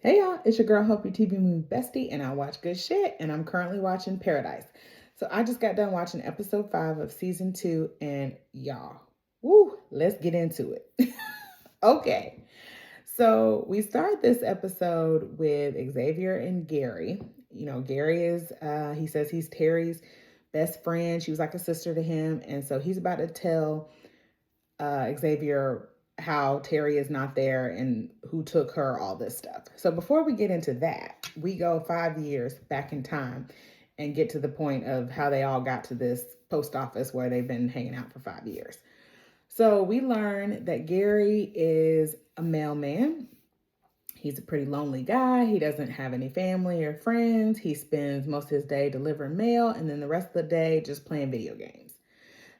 Hey y'all, it's your girl Hope Your TV Movie Bestie, and I watch good shit, and I'm currently watching Paradise. So I just got done watching episode 5 of season 2, and y'all, woo, let's get into it. Okay, so we start this episode with Xavier and Gary. Gary he says he's Terry's best friend. She was like a sister to him, and so he's about to tell Xavier how Terry is not there and who took her, all this stuff. So before we get into that, we go 5 years back in time and get to the point of how they all got to this post office where they've been hanging out for 5 years. So we learn that Gary is a mailman. He's a pretty lonely guy. He doesn't have any family or friends. He spends most of his day delivering mail and then the rest of the day just playing video games.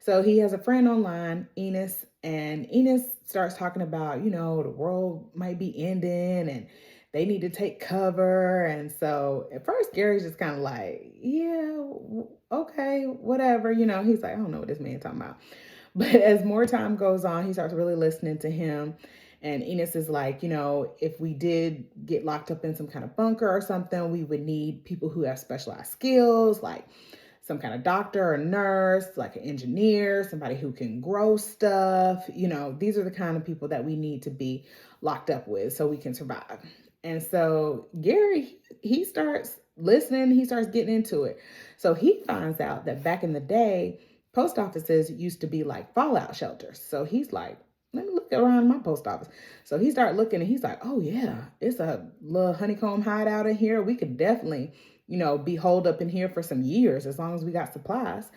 So he has a friend online, Enos, and Enos starts talking about, the world might be ending and they need to take cover. And so at first, Gary's just kind of like, yeah, okay, whatever. He's like, I don't know what this man's talking about. But as more time goes on, he starts really listening to him. And Enos is like, if we did get locked up in some kind of bunker or something, we would need people who have specialized skills, like some kind of doctor or nurse, like an engineer, somebody who can grow stuff. These are the kind of people that we need to be locked up with so we can survive. And so Gary, he starts listening, he starts getting into it. So he finds out that back in the day, post offices used to be like fallout shelters. So he's like, let me look around my post office. So he started looking and he's like, oh yeah, it's a little honeycomb hideout in here. We could definitely, be holed up in here for some years as long as we got supplies.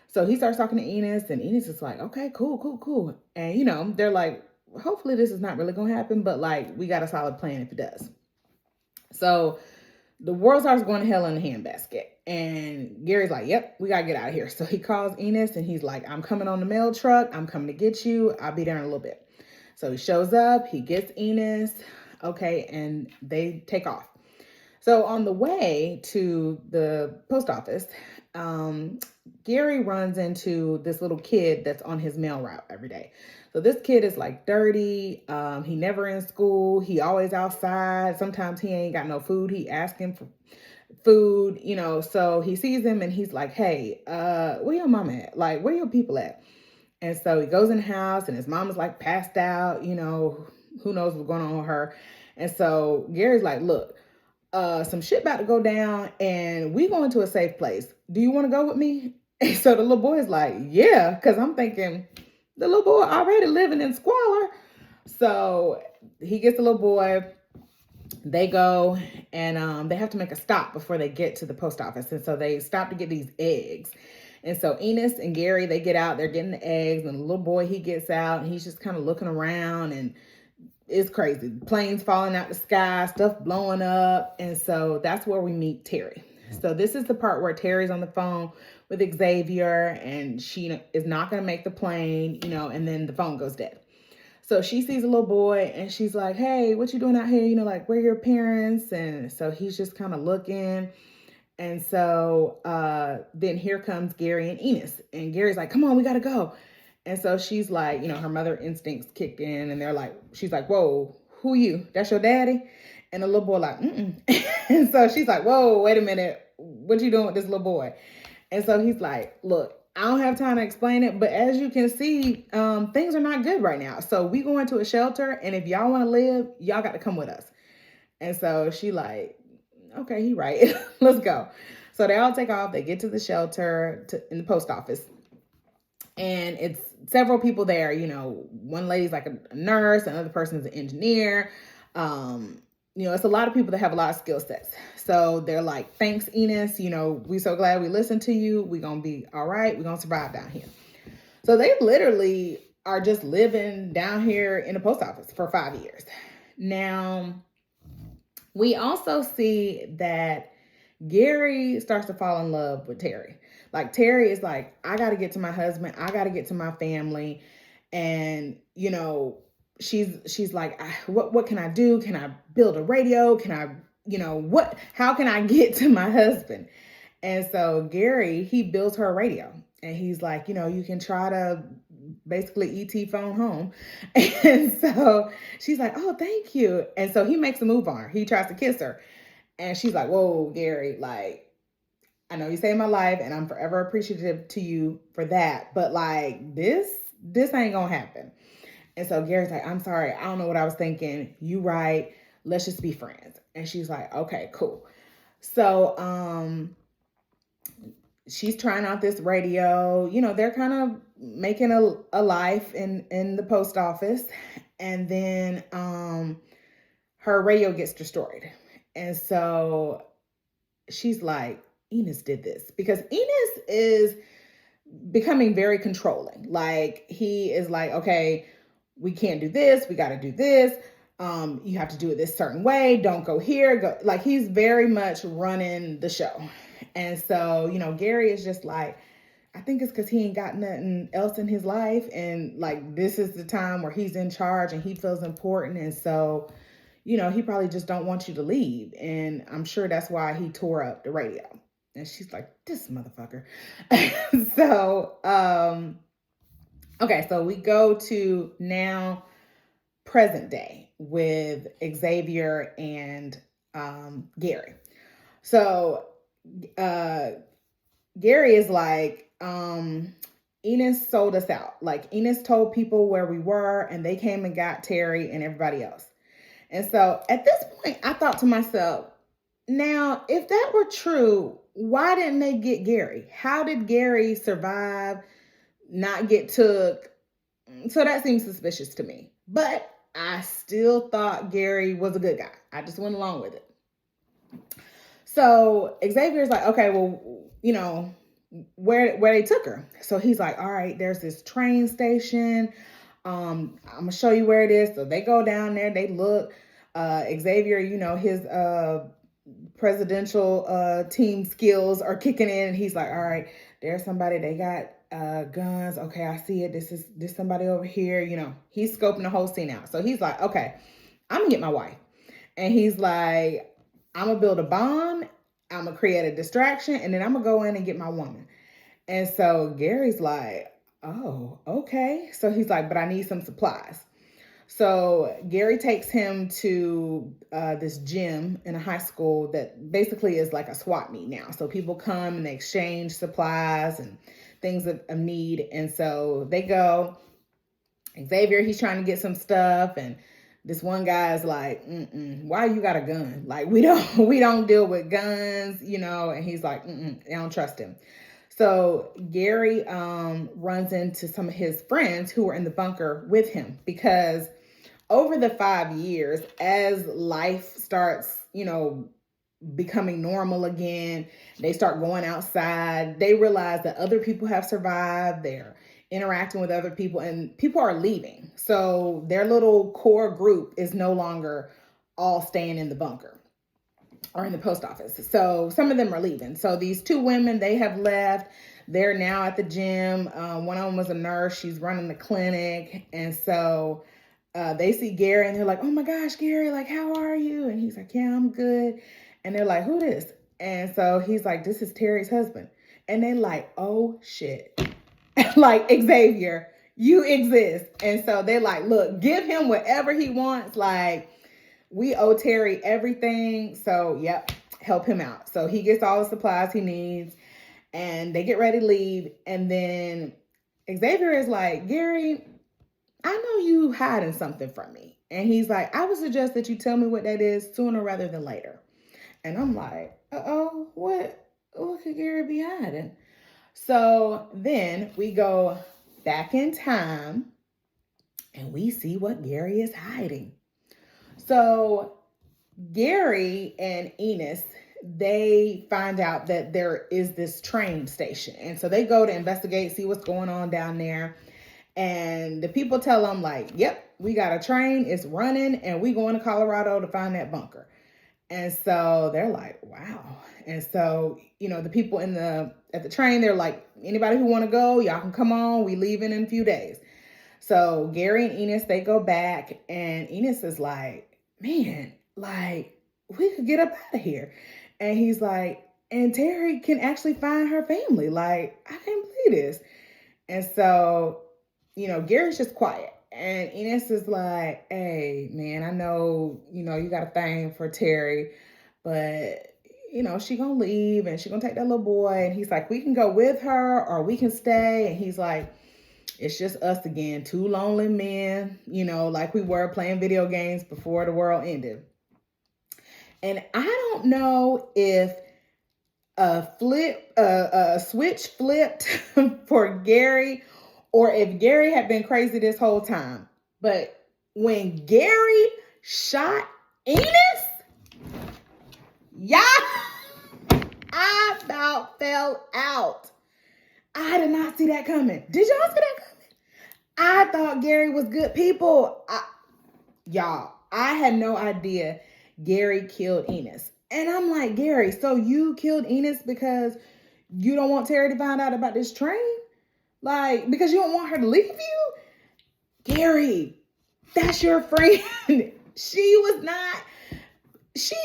So he starts talking to Enos and Enos is like, okay, cool. And, they're like, hopefully this is not really going to happen, but like, we got a solid plan if it does. So the world starts going to hell in a handbasket. And Gary's like, yep, we got to get out of here. So he calls Enos and he's like, I'm coming on the mail truck. I'm coming to get you. I'll be there in a little bit. So he shows up, he gets Enos, okay, and they take off. So on the way to the post office, Gary runs into this little kid that's on his mail route every day. So this kid is like 30. He never in school. He always outside. Sometimes he ain't got no food. He asking for food, So he sees him and he's like, hey, where your mom at? Like, where your people at? And so he goes in the house and his mom is like passed out, who knows what's going on with her. And so Gary's like, look, some shit about to go down and we going to a safe place. Do you want to go with me? And so the little boy is like, yeah, because I'm thinking the little boy already living in squalor. So he gets the little boy. They go and they have to make a stop before they get to the post office. And so they stop to get these eggs. And so Enos and Gary, they get out, they're getting the eggs, and the little boy, he gets out and he's just kind of looking around and it's crazy. Planes falling out the sky, stuff blowing up. And so that's where we meet Terry. So this is the part where Terry's on the phone with Xavier and she is not going to make the plane, and then the phone goes dead. So she sees a little boy and she's like, hey, what you doing out here? Like, where are your parents? And so he's just kind of looking. And so then here comes Gary and Enos. And Gary's like, come on, we got to go. And so she's like, her mother instincts kicked in and she's like, whoa, who you? That's your daddy? And the little boy like, mm-mm. And so she's like, whoa, wait a minute. What you doing with this little boy? And so he's like, look, I don't have time to explain it, but as you can see, things are not good right now. So we going to a shelter, and if y'all want to live, y'all got to come with us. And so she like, okay, he right. Let's go. So they all take off. They get to the shelter in the post office. And it's several people there. One lady's like a nurse, another person's an engineer. It's a lot of people that have a lot of skill sets. So they're like, thanks, Enos. We so glad we listened to you. We're going to be all right. We're going to survive down here. So they literally are just living down here in the post office for 5 years. Now, we also see that Gary starts to fall in love with Terry. Like Terry is like, I got to get to my husband. I got to get to my family. And, she's like, what can I do? Can I build a radio? Can I, how can I get to my husband? And so Gary, he builds her a radio and he's like, you can try to basically ET phone home. And so she's like, oh, thank you. And so he makes a move on her. He tries to kiss her. And she's like, whoa, Gary, like, I know you saved my life and I'm forever appreciative to you for that. But like this ain't gonna happen. And so Gary's like, I'm sorry, I don't know what I was thinking. You right. Let's just be friends. And she's like, okay, cool. So she's trying out this radio. You know, they're kind of making a life in the post office. And then her radio gets destroyed. And so she's like, Enos did this, because Enos is becoming very controlling. Like, he is like, okay, we can't do this. We got to do this. You have to do it this certain way. Don't go here. Go. Like, he's very much running the show. And so, you know, Gary is just like, I think it's because he ain't got nothing else in his life. And like, this is the time where he's in charge and he feels important. And so, you know, he probably just don't want you to leave. And I'm sure that's why he tore up the radio. And she's like, this motherfucker. So, okay, so we go to now present day with Xavier and Gary. So Gary is like, Enos sold us out. Like, Enos told people where we were and they came and got Terry and everybody else. And so at this point, I thought to myself, now, if that were true, why didn't they get Gary? How did Gary survive, not get took? So that seems suspicious to me. But I still thought Gary was a good guy. I just went along with it. So Xavier's like, okay, well, you know, where they took her. So he's like, all right, there's this train station. I'm gonna show you where it is. So they go down there, they look. Xavier, you know, his presidential team skills are kicking in. He's like, all right, there's somebody, they got guns. Okay, I see it. This somebody over here. You know, he's scoping the whole scene out. So he's like, okay, I'm gonna get my wife. And he's like, I'm gonna build a bomb. I'm gonna create a distraction, and then I'm gonna go in and get my woman. And so Gary's like, oh, okay. So he's like, but I need some supplies. So Gary takes him to this gym in a high school that basically is like a swap meet now. So people come and they exchange supplies and things of need. And so they go. Xavier, he's trying to get some stuff, and this one guy is like, why you got a gun? Like, we don't deal with guns, you know. And he's like, I don't trust him. So Gary runs into some of his friends who were in the bunker with him, because over the 5 years, as life starts, you know, becoming normal again, they start going outside. They realize that other people have survived. They're interacting with other people, and people are leaving. So their little core group is no longer all staying in the bunker or in the post office. So some of them are leaving. So these two women, they have left. They're now at the gym. One of them was a nurse. She's running the clinic. And so they see Gary and they're like, oh my gosh, Gary, like, how are you? And he's like, yeah, I'm good. And they're like, who this? And so he's like, this is Terry's husband. And they're like, oh shit. Like, Xavier, you exist. And so they're like, look, give him whatever he wants. Like, we owe Terry everything. So, yep, help him out. So he gets all the supplies he needs, and they get ready to leave. And then Xavier is like, Gary, I know you hiding something from me. And he's like, I would suggest that you tell me what that is sooner rather than later. And I'm like, uh-oh, what could Gary be hiding? So then we go back in time and we see what Gary is hiding. So Gary and Enos, they find out that there is this train station. And so they go to investigate, see what's going on down there. And the people tell them, like, yep, we got a train, it's running, and we going to Colorado to find that bunker. And so they're like, wow. And so, you know, the people at the train, they're like, anybody who want to go, y'all can come on. We leaving in a few days. So Gary and Enos, they go back, and Enos is like, man, like, we could get up out of here. And he's like, and Terry can actually find her family. Like, I can't believe this. And so Gary's just quiet. And Enos is like, hey, man, I know, you got a thing for Terry, but, she gonna leave and she gonna take that little boy. And he's like, we can go with her or we can stay. And he's like, it's just us again, two lonely men, like we were playing video games before the world ended. And I don't know if a switch flipped for Gary, or if Gary had been crazy this whole time. But when Gary shot Enos, y'all, I about fell out. I did not see that coming. Did y'all see that coming? I thought Gary was good people. Y'all, I had no idea Gary killed Enos. And I'm like, Gary, so you killed Enos because you don't want Terry to find out about this train? Like, because you don't want her to leave you? Gary, that's your friend. She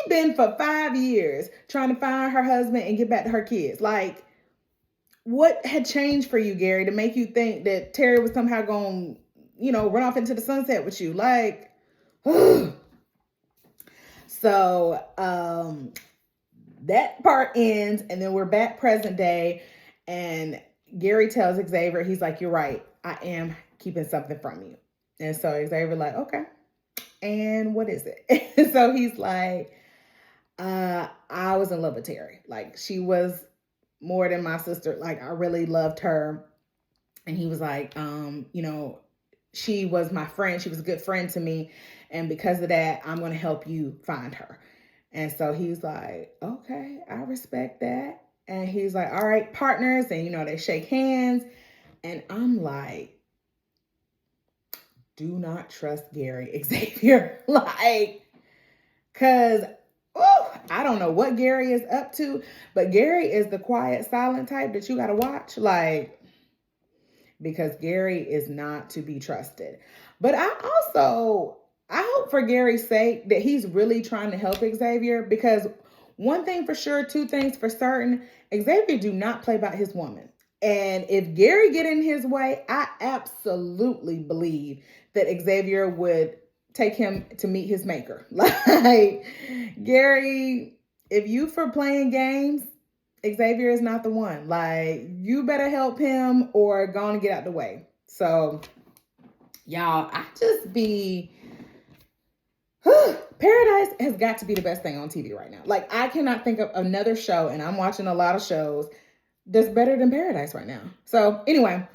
been for 5 years trying to find her husband and get back to her kids. Like, what had changed for you, Gary, to make you think that Terry was somehow going, run off into the sunset with you? Like, so that part ends, and then we're back present day, and Gary tells Xavier, he's like, you're right, I am keeping something from you. And so Xavier like, okay, and what is it? And so he's like, I was in love with Terry. Like, she was more than my sister. Like, I really loved her. And he was like, she was my friend. She was a good friend to me. And because of that, I'm going to help you find her. And so he's like, okay, I respect that. And he's like, all right, partners. And, they shake hands. And I'm like, do not trust Gary Xavier. Like, because, I don't know what Gary is up to. But Gary is the quiet, silent type that you got to watch. Like, because Gary is not to be trusted. But I hope for Gary's sake that he's really trying to help Xavier, because one thing for sure, two things for certain, Xavier do not play about his woman. And if Gary get in his way, I absolutely believe that Xavier would take him to meet his maker. Like, Gary, if you for playing games, Xavier is not the one. Like, you better help him or go on and get out the way. So, y'all, Paradise has got to be the best thing on TV right now. Like, I cannot think of another show, and I'm watching a lot of shows, that's better than Paradise right now. So, anyway,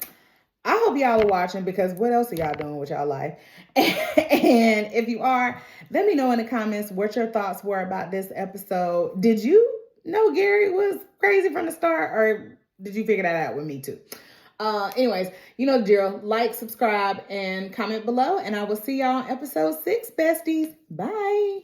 I hope y'all are watching, because what else are y'all doing with y'all life? And if you are, let me know in the comments what your thoughts were about this episode. Did you know Gary was crazy from the start, or did you figure that out with me too? Anyways, you know the drill. Like, subscribe, and comment below, and I will see y'all on episode 6, besties. Bye.